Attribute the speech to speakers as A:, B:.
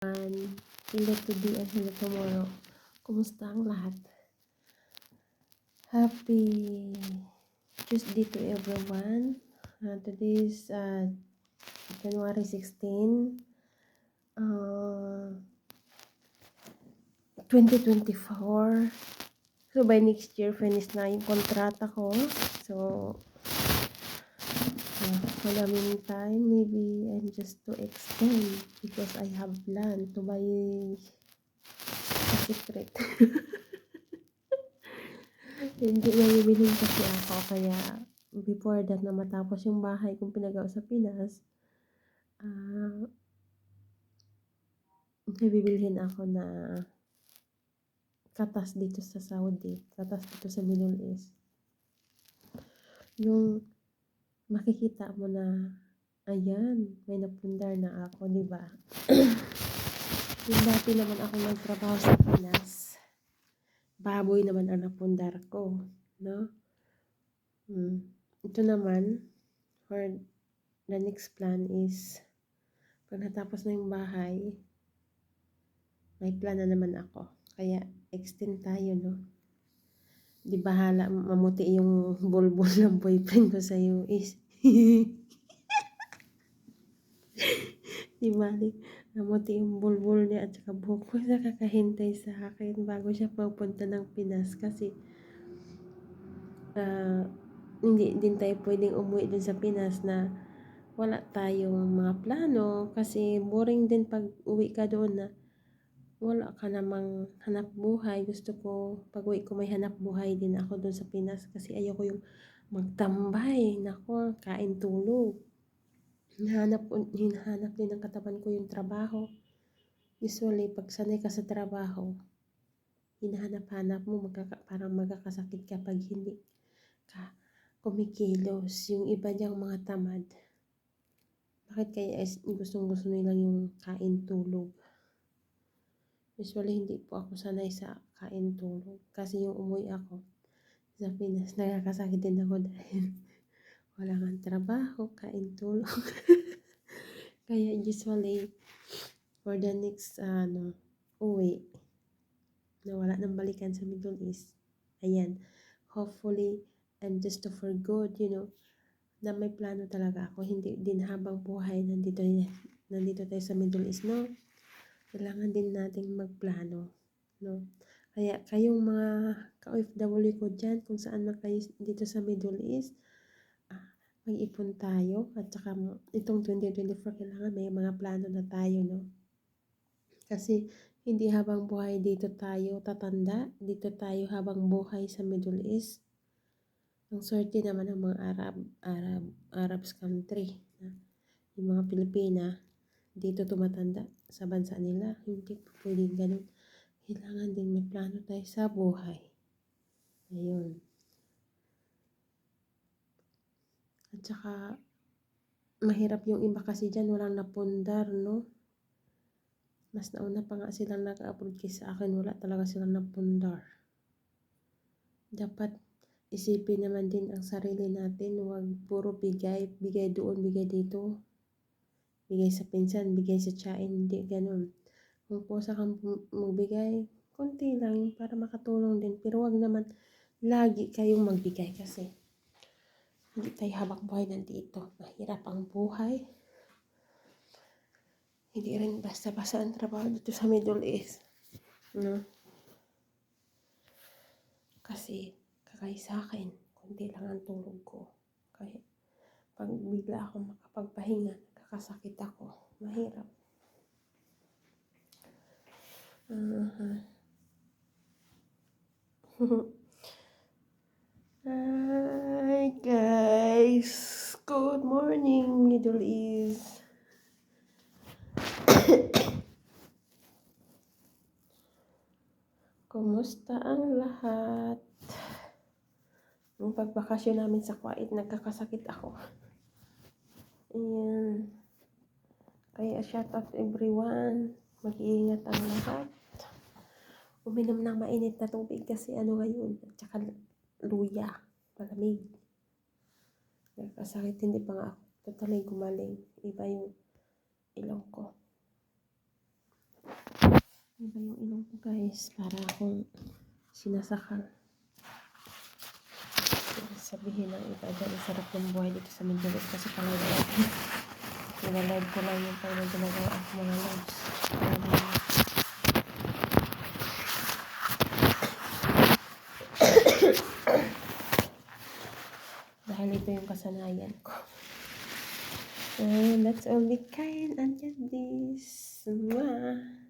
A: Hello today and hello tomorrow. Kumusta ang lahat? Happy Tuesday to everyone. Today is January 16, 2024. So by next year, finish na yung kontrata ko. So, for the meantime, maybe I'm just to extend because I have planned to buy a secret. Hindi mabibilhin kasi ako, kaya before that na matapos yung bahay kong pinagawa sa Pinas, may bibilhin ako na katas dito sa Saudi, katas dito sa Middle East. Yung makikita mo na, ayan, may napundar na ako, di ba? Yung dati naman ako nagtrabaho sa Pinas, baboy naman ang napundar ko, no? Ito naman, for the next plan is, pag natapos na yung bahay, may plan na naman ako. Kaya, extend tayo, no? Di bahala, mamuti yung bulbul ng boyfriend ko sa US. Di bali, mamuti yung bulbul niya at saka buhok ko na kakahintay sa akin bago siya papunta ng Pinas. Kasi, hindi din tayo pwedeng umuwi dun sa Pinas na wala tayong mga plano. Kasi, boring din pag uwi ka doon na wala ka namang hanap buhay. Gusto ko, pag uwi ko may hanap buhay din ako doon sa Pinas kasi ayoko yung magtambay. Nako, kain tulog. Hinahanap din ng katawan ko yung trabaho. Usually, pag sanay ka sa trabaho, hinahanap-hanap mo, parang magkakasakit ka pag hindi ka kumikilos. Yung iba niyang mga tamad. Bakit kaya gustong-gusto nilang yung kain tulog? Usually, hindi po ako sanay sa kain tulog. Kasi yung umuwi ako sa Pinas, nakakasakit din ako dahil wala kang trabaho, kain tulog. Kaya usually, for the next uwi, na wala nang balikan sa Middle East, ayan, hopefully, and just for good, na may plano talaga ako. Hindi din habang buhay nandito tayo sa Middle East, no? Kailangan din nating magplano, no? Kaya kayong mga ka-OFW ko dyan, kung saan man kayo dito sa Middle East, mag-ipon tayo. At saka itong 2024, kailangan may mga plano na tayo, no? Kasi hindi habang buhay dito tayo tatanda, dito tayo habang buhay sa Middle East. Ang swerte naman ng mga Arabs country, yung mga Pilipina, dito tumatanda sa bansa nila. Hindi pwedeng ganun. Kailangan din may plano tayo sa buhay. Ayun. At saka, mahirap yung iba kasi dyan, walang napundar, no? Mas nauna pa nga silang nag-upload kaysa akin, wala talaga silang napundar. Dapat isipin naman din ang sarili natin, huwag puro bigay doon, bigay dito. Bigay sa pinsan, bigay sa tiyain, hindi ganun. Kung pusa kang magbigay, konti lang para makatulong din. Pero wag naman lagi kayong magbigay kasi hindi tayo habang buhay nandito. Mahirap ang buhay. Hindi rin basta-basta ang trabaho dito sa Middle East. No? Kasi kakay sa akin, konti lang ang tulog ko. Kaya pag bigla ako makapagpahinga, nakakasakit ako. Mahirap. Hi guys, good morning Middle East. Kumusta ang lahat? Nung pagbakasyon namin sa Kuwait, nagkakasakit ako. Ayan. Kaya shout out to everyone. Mag-iingat ang lahat. Uminom ng mainit na tubig kasi ngayon. At saka luya. Malamig. Nagkasakit, hindi pa nga ako totally gumaling. Iba yung ilong ko. Iba yung ilong ko guys, para akong sinasakal. Sabihin ng iba dyan, sarap yung buhay dito sa Mindoro kasi pala nila-live ko lang yung pala ginagawa ako mga lives. Dahil ito yung kasanayan ko. And that's all the kind and this. Mwah.